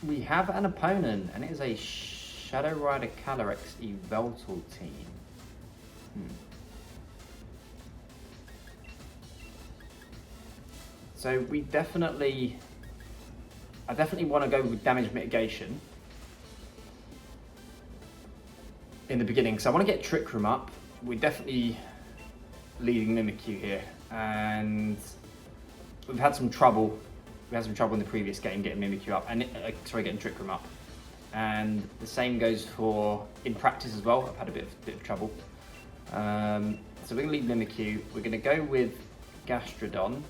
We have an opponent, and it is a Shadow Rider Calyrex Yveltal team. So I definitely want to go with damage mitigation in the beginning, so I want to get Trick Room up. We're definitely leading Mimikyu here, and we've had some trouble. We had some trouble in the previous game getting Mimikyu up, and getting Trick Room up. And the same goes for in practice as well. I've had a bit of trouble. So we're going to lead Mimikyu. We're going to go with Gastrodon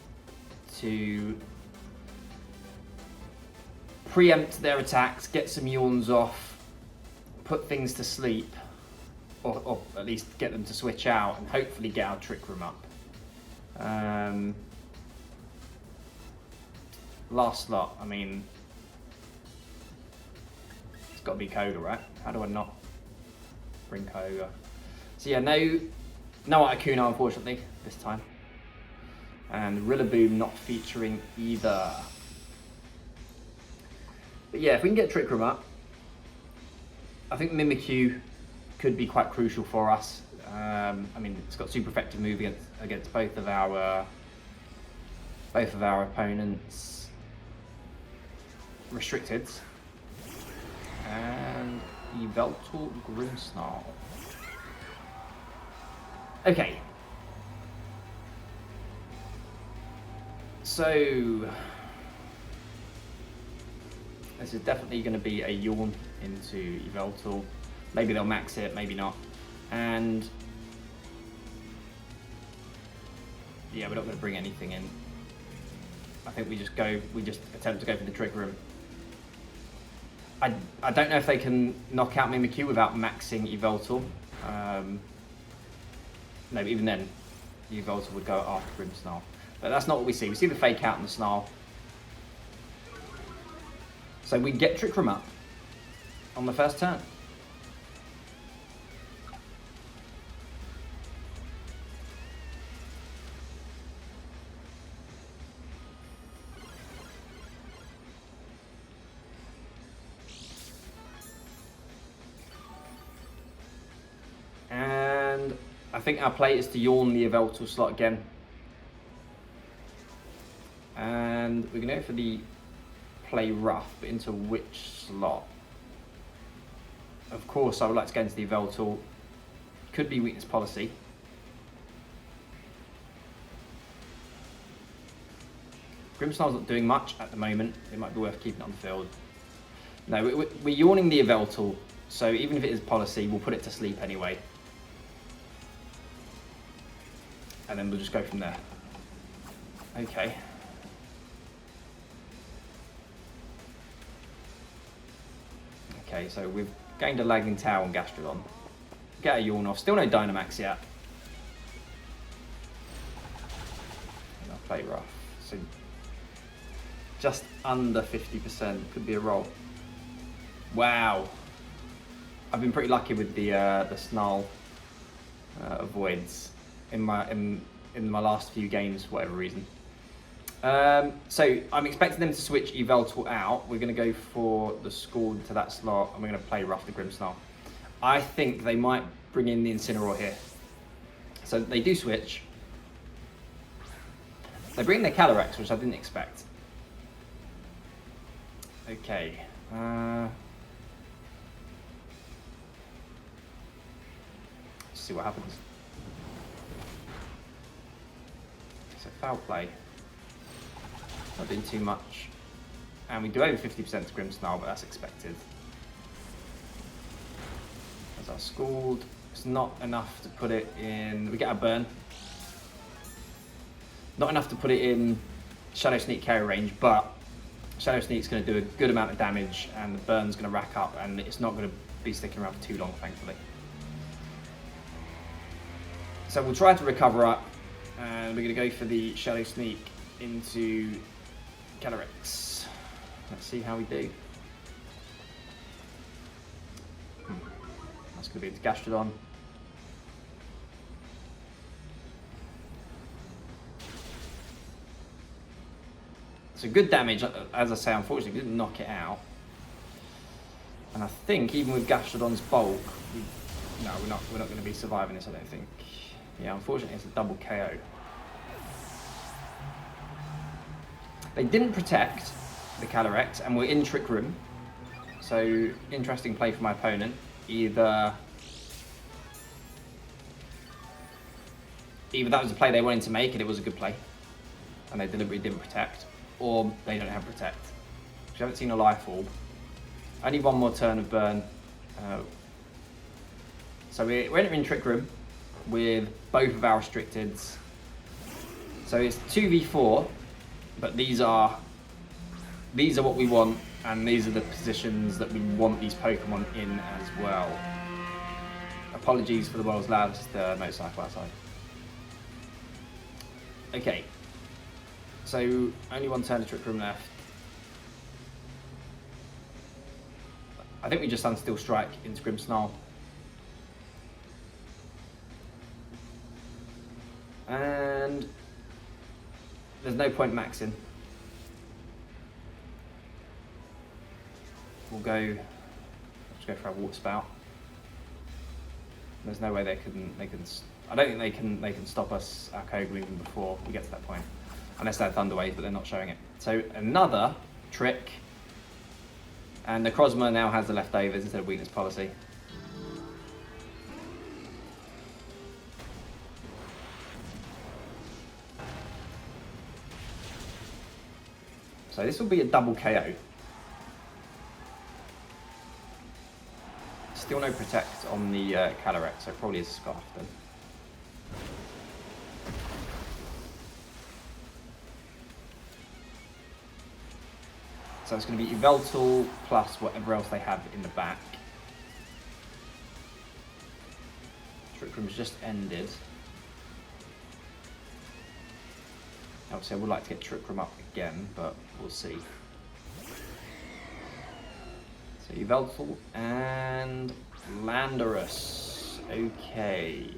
to preempt their attacks, get some yawns off, put things to sleep, or at least get them to switch out, and hopefully get our Trick Room up. Last slot, I mean, it's got to be Kyogre, right? How do I not bring Kyogre? So yeah, no Articuno, unfortunately, this time. And Rillaboom not featuring either. But yeah, if we can get Trick Room up, I think Mimikyu could be quite crucial for us. I mean, it's got super effective move against both of our opponents. Restricted. And Yveltal Grimmsnarl. Okay. So this is definitely going to be a yawn into Yveltal. Maybe they'll max it, maybe not. And yeah, we're not going to bring anything in. I think we just attempt to go for the Trick Room. I don't know if they can knock out Mimikyu without maxing Yveltal. No, but even then, Yveltal would go after Grimmsnarl. But that's not what we see. We see the fake out in the Snarl. So we get Trick Room up on the first turn. And I think our play is to yawn the Yveltal slot again. And we're going to go for the play rough, but into which slot? Of course, I would like to go into the Yveltal. Could be weakness policy. Grimmsnarl's not doing much at the moment. It might be worth keeping it on the field. No, we're yawning the Yveltal, so even if it is policy, we'll put it to sleep anyway. And then we'll just go from there. Okay. Okay, so we've gained a lagging tail on Gastrodon. Get a yawn off. Still no Dynamax yet. And I'll play rough. So just under 50%. Could be a roll. Wow. I've been pretty lucky with the Snarl avoids in my last few games for whatever reason. So I'm expecting them to switch Yveltal out. We're going to go for the Scald to that slot, and we're going to play rough the Grimmsnarl. I think they might bring in the Incineroar here. So they do switch. They bring their Calyrex, which I didn't expect. Okay. Let's see what happens. So foul play. Not doing too much. And we do over 50% to Grimmsnarl, but that's expected. As our Scald. It's not enough to put it in. We get a burn. Not enough to put it in Shadow Sneak carry range, but Shadow Sneak's going to do a good amount of damage, and the burn's going to rack up, and it's not going to be sticking around for too long, thankfully. So we'll try to recover up, and we're going to go for the Shadow Sneak into Calyrex. Let's see how we do. That's going to be into Gastrodon. So good damage, as I say, unfortunately we didn't knock it out. And I think even with Gastrodon's bulk, no, we're not going to be surviving this, I don't think. Yeah, unfortunately it's a double KO. They didn't protect the Calyrex and we're in Trick Room. So, interesting play for my opponent. Either that was a play they wanted to make and it was a good play, and they deliberately didn't protect, or they don't have protect. We haven't seen a Life Orb. Only one more turn of burn. So we're entering Trick Room with both of our restricteds. So it's 2v4, but these are what we want, and these are the positions that we want these Pokemon in as well. Apologies for the world's loudest motorcycle outside. Okay, so only one turn of Trick Room left. I think we just Unsteel Strike into Grimmsnarl. And there's no point maxing. Let's go for our Water Spout. There's no way they can. I don't think they can stop us, our Kyogre, even before we get to that point, unless they're Thunder Wave, but they're not showing it. So another trick, and Necrozma now has the leftovers instead of weakness policy. So this will be a double KO. Still no protect on the Calyrex, so it probably is a Scarf then. So it's going to be Yveltal plus whatever else they have in the back. Trick Room's just ended. Obviously I would like to get Trick Room up again, but we'll see. So Yveltal and Landorus. Okay.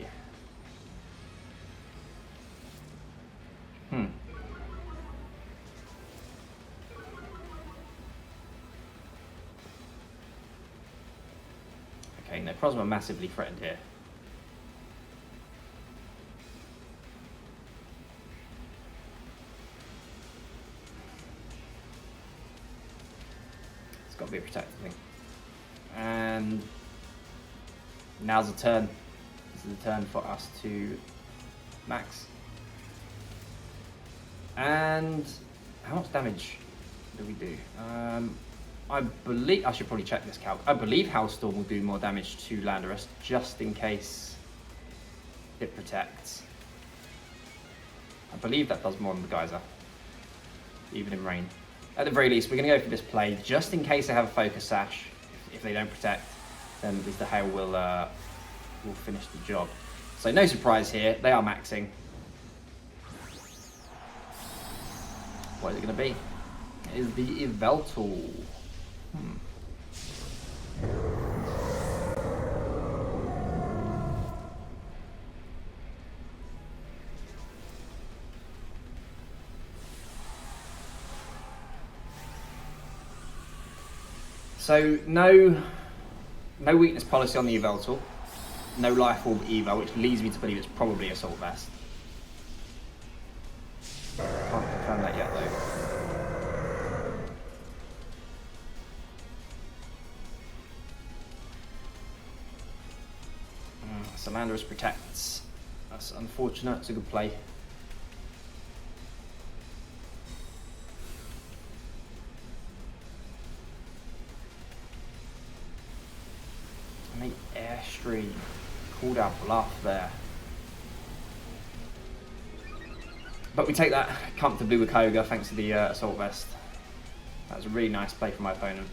Okay, Necrozma massively threatened here. It's got to be a protected thing. And now's the turn. This is the turn for us to max. And how much damage do we do? I believe, I should probably check this calc. I believe Howlstorm will do more damage to Landorus just in case it protects. I believe that does more than the Geyser, even in rain. At the very least, we're going to go for this play just in case they have a Focus Sash. If they don't protect, then at least the Hail will finish the job. So no surprise here, they are maxing. What is it going to be? It is the Yveltal. So no weakness policy on the Yveltal, no Life Orb Evo, which leads me to believe it's probably Assault Vest. Can't confirm that yet though. So Landorus protects. That's unfortunate, it's a good play. And the Airstream called our bluff there. But we take that comfortably with Kyogre thanks to the Assault Vest. That was a really nice play from my opponent.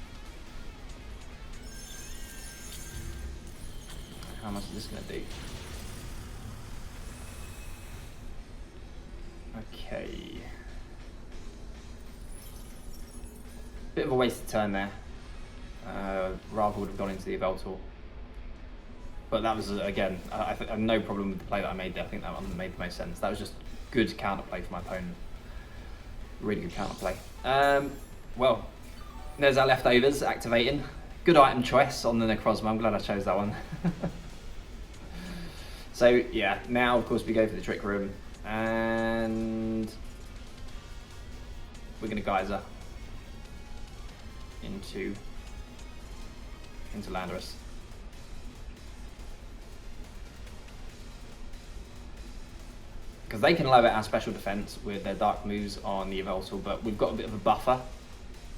How much is this going to do? Okay. Bit of a wasted turn there. Rather would have gone into the Yveltal. But that was, again, I have no problem with the play that I made there. I think that one made the most sense. That was just good counterplay for my opponent. Really good counterplay. Well, there's our leftovers activating. good item choice on the Necrozma. I'm glad I chose that one. So yeah, now of course we go for the Trick Room, and we're going to Geyser into Landorus. Because they can lower our special defense with their dark moves on the Yveltal, but we've got a bit of a buffer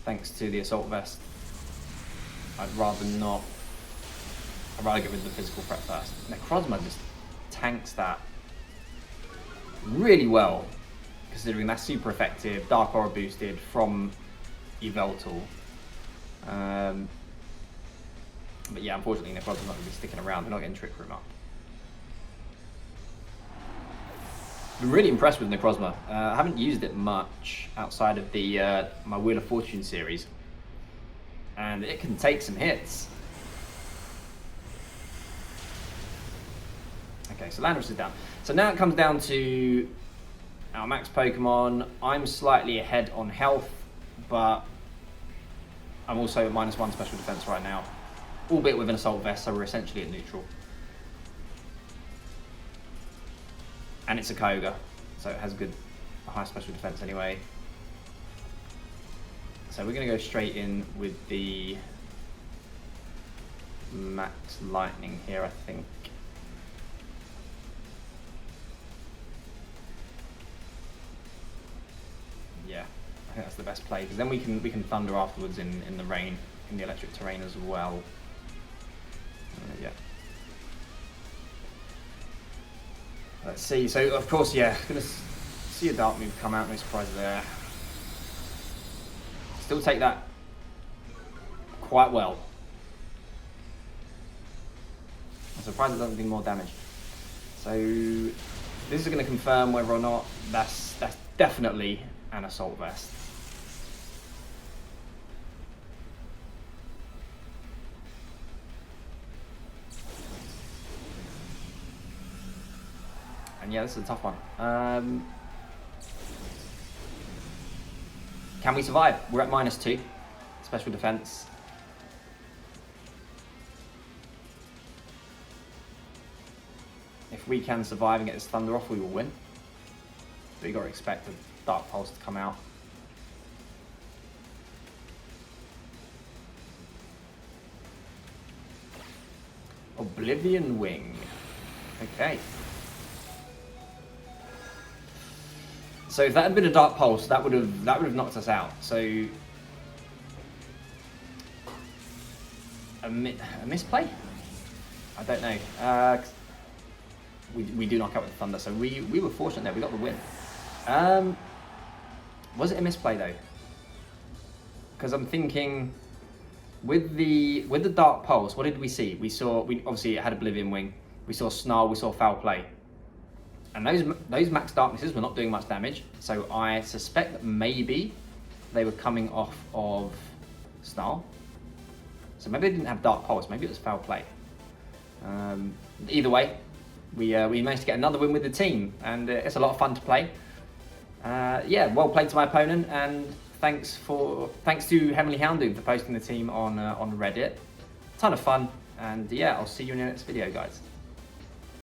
thanks to the Assault Vest. I'd rather get rid of the physical threat first. Necrozma just tanks that really well, considering that's super effective, Dark Aura boosted from Yveltal. But yeah, unfortunately Necrozma's not going to be sticking around. They're not getting Trick Room up. I'm really impressed with Necrozma. I haven't used it much outside of the my Wheel of Fortune series, and it can take some hits. Okay, so Landorus is down. So now it comes down to our max Pokemon. I'm slightly ahead on health, but I'm also at -1 special defense right now, albeit with an Assault Vest, so we're essentially at neutral. And it's a Kyogre, so it has a high special defense anyway. So we're going to go straight in with the Max Lightning here, I think. Yeah, I think that's the best play, because then we can Thunder afterwards in the rain, in the electric terrain as well. Yeah. Let's see. So of course, yeah, gonna see a dark move come out. No surprise there. Still take that quite well. I'm surprised it doesn't do more damage. So this is going to confirm whether or not that's definitely an Assault Vest. And yeah, this is a tough one. Can we survive? We're at -2 special defense. If we can survive and get this Thunder off, we will win. But you got to expect the Dark Pulse to come out. Oblivion Wing. Okay. So if that had been a Dark Pulse, that would have knocked us out. So a misplay? I don't know. We do knock out with the Thunder, so we were fortunate there. We got the win. Was it a misplay though? Because I'm thinking with the Dark Pulse, what did we see? We obviously it had Oblivion Wing. We saw Snarl. We saw Foul Play. And those Max Darknesses were not doing much damage, so I suspect that maybe they were coming off of Snarl. So maybe they didn't have Dark Pulse, maybe it was Foul Play. Either way, we managed to get another win with the team, and it's a lot of fun to play. Yeah, well played to my opponent, and thanks to Heavenly Houndoom for posting the team on Reddit. Ton of fun, and yeah, I'll see you in the next video, guys.